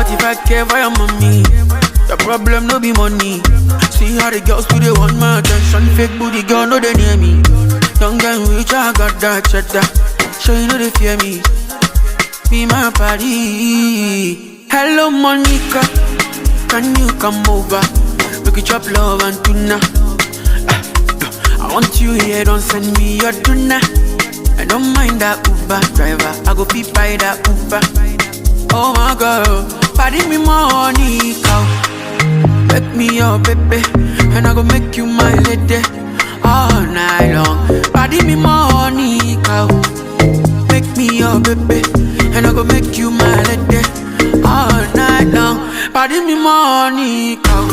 45K for your mommy. Your problem no be money. See how the girls do they want my attention. Fake booty girl no they near me. Young and rich I got that cheddar. Sure you know they fear me. Be my party. Hello Monica, can you come over? We could chop love and tuna. I want you here, don't send me your tuna. I don't mind that Uber driver, I go pee by that Uber. Oh my girl, party me money, cow. Make me your baby, and I go make you my lady. All night long, party me money, cow. Make me your baby, and I go make you my lady. All night long, party me money, cow.